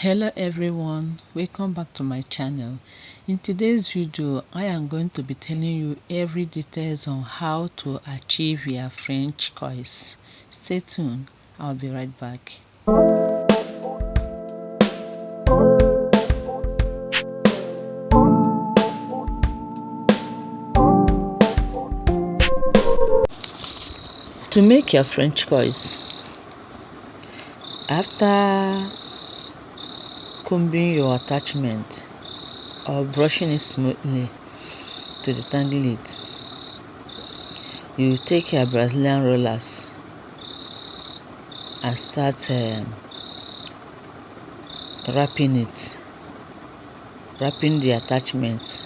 Hello everyone, welcome back to my channel. In today's video I am going to be telling you every details on how to achieve your French coils. Stay tuned, I'll be right back. To make your French coils, after combing your attachment or brushing it smoothly to detangle it, you take your Brazilian rollers and start wrapping the attachment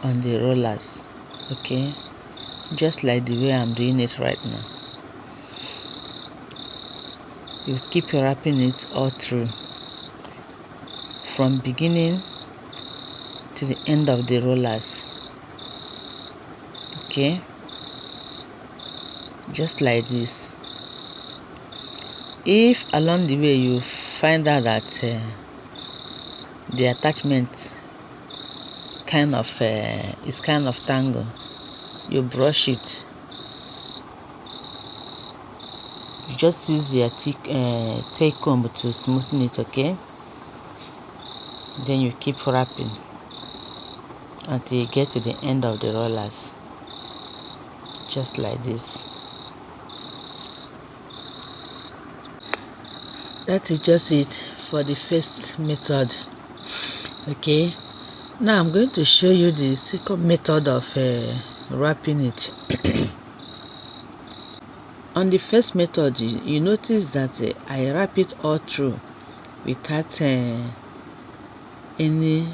on the rollers, okay, just like the way I'm doing it right now. You keep wrapping it all through from beginning to the end of the rollers, okay, just like this. If along the way you find out that the attachment is kind of tangled, you brush it. You just use your take comb to smoothen it, okay? Then you keep wrapping until you get to the end of the rollers, just like this. That is just it for the first method, okay? Now I'm going to show you the second method of wrapping it. On the first method, you notice that I wrap it all through without any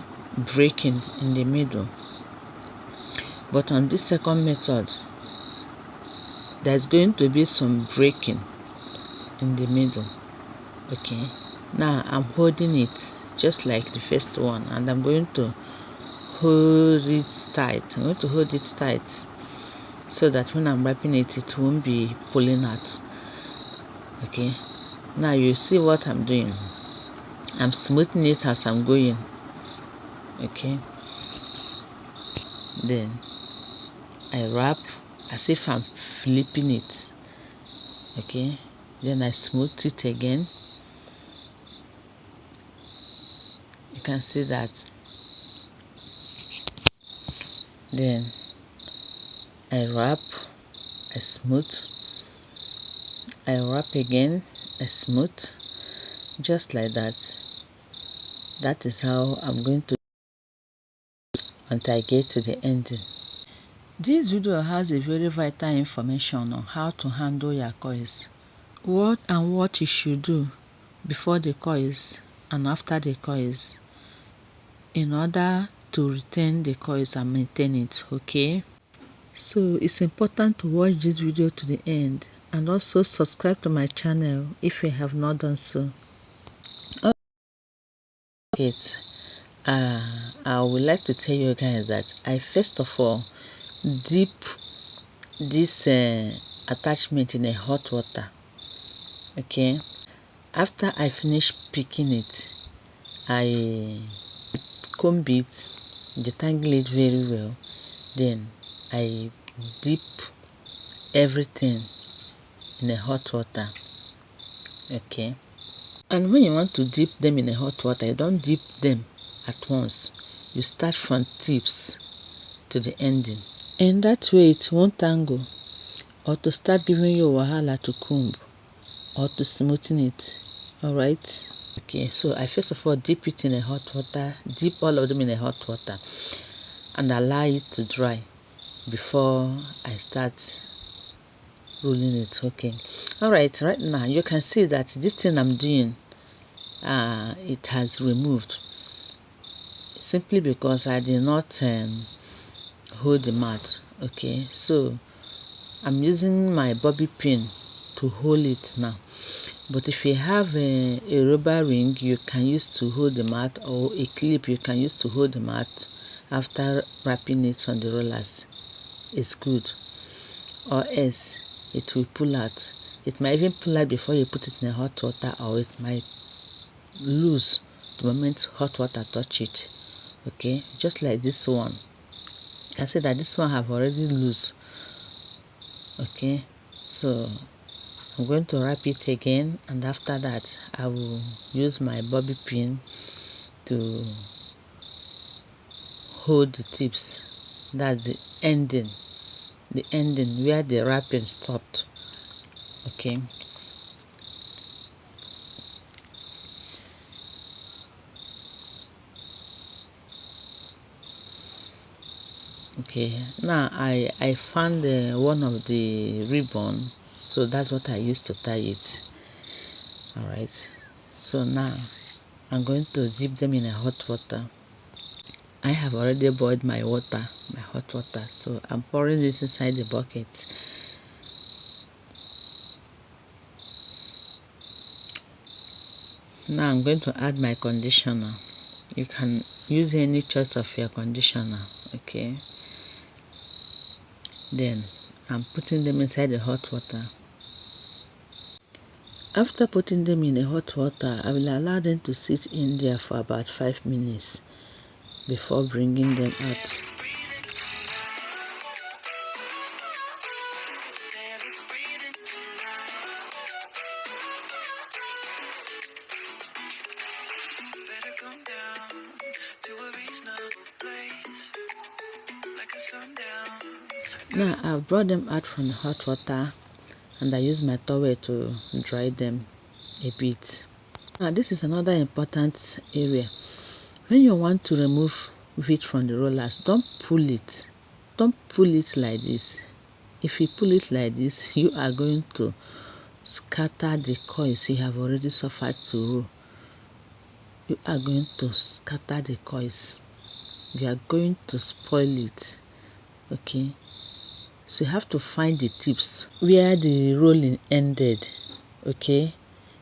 breaking in the middle. But on this second method, there's going to be some breaking in the middle, okay? Now I'm holding it just like the first one, and I'm going to hold it tight. I'm going to hold it tight so that when I'm wrapping it, it won't be pulling out, okay? Now you see what I'm doing. I'm smoothing it as I'm going, okay? Then I wrap as if I'm flipping it, okay? Then I smooth it again. You can see that. Then I wrap, I smooth, I wrap again, I smooth, just like that. That is how I'm going to until I get to the ending. This video has a very vital information on how to handle your coils. What you should do before the coils and after the coils in order to retain the coils and maintain it, okay? So it's important to watch this video to the end and also subscribe to my channel if you have not done so. Okay, I would like to tell you guys that I first of all dip this attachment in a hot water, okay? After I finish picking it, I comb it, detangle it very well, then I dip everything in a hot water, okay? And when you want to dip them in a hot water, you don't dip them at once. You start from tips to the ending, and that way it won't tangle or to start giving you wahala to comb or to smoothen it. All right, okay? So I first of all dip it in a hot water, dip all of them in a hot water and allow it to dry before I start rolling it, okay? All right, right now you can see that this thing I'm doing, it has removed simply because I did not hold the mat, okay? So I'm using my bobby pin to hold it now. But if you have a rubber ring you can use to hold the mat, or a clip you can use to hold the mat after wrapping it on the rollers, it's good. Or else it will pull out. It might even pull out before you put it in the hot water, or it might loose the moment hot water touch it. Okay, just like this one. You can see that this one have already loose. Okay, so I'm going to wrap it again, and after that I will use my bobby pin to hold the tips. That's the ending where the wrapping stopped. Okay, okay, now I found one of the ribbon, so that's what I used to tie it. All right, so now I'm going to dip them in a hot water. I have already boiled my hot water, so I'm pouring this inside the bucket. Now I'm going to add my conditioner. You can use any choice of your conditioner. Okay, then I'm putting them inside the hot water. After putting them in the hot water, I will allow them to sit in there for about 5 minutes before bringing them out. Now I've brought them out from the hot water, and I use my towel to dry them a bit. Now this is another important area. When you want to remove it from the rollers, don't pull it. Don't pull it like this. If you pull it like this, you are going to scatter the coils you have already suffered to roll. You are going to scatter the coils. You are going to spoil it. Okay, so you have to find the tips where the rolling ended. Okay,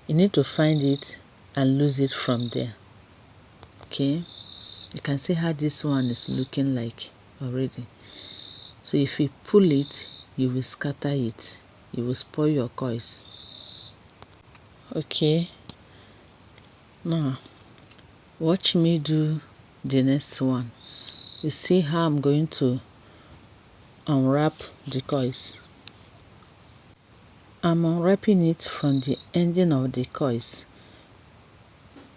you need to find it and lose it from there. Okay, you can see how this one is looking like already. So if you pull it, you will scatter it. You will spoil your coils. Okay, now watch me do the next one. You see how I'm going to unwrap the coils. I'm unwrapping it from the ending of the coils,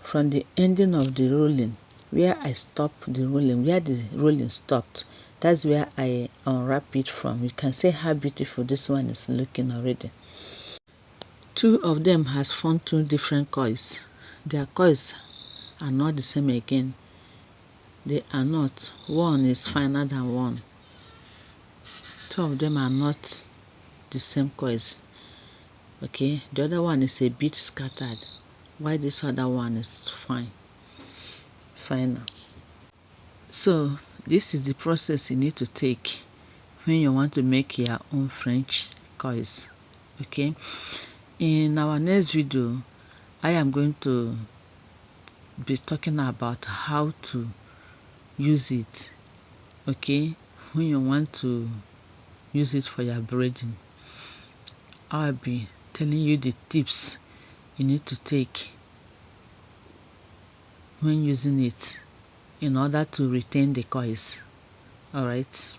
from the ending of the rolling, where I stopped the rolling, where the rolling stopped. That's where I unwrap it from. You can see how beautiful this one is looking already. Two of them has formed two different coils. Their coils are not the same again. They are not. One is finer than one. Two of them are not the same coils. Okay, the other one is a bit scattered, while this other one is finer. So this is the process you need to take when you want to make your own French coils. Okay, in our next video I am going to be talking about how to use it. Okay, when you want to use it for your braiding, I'll be telling you the tips you need to take when using it in order to retain the coils. All right.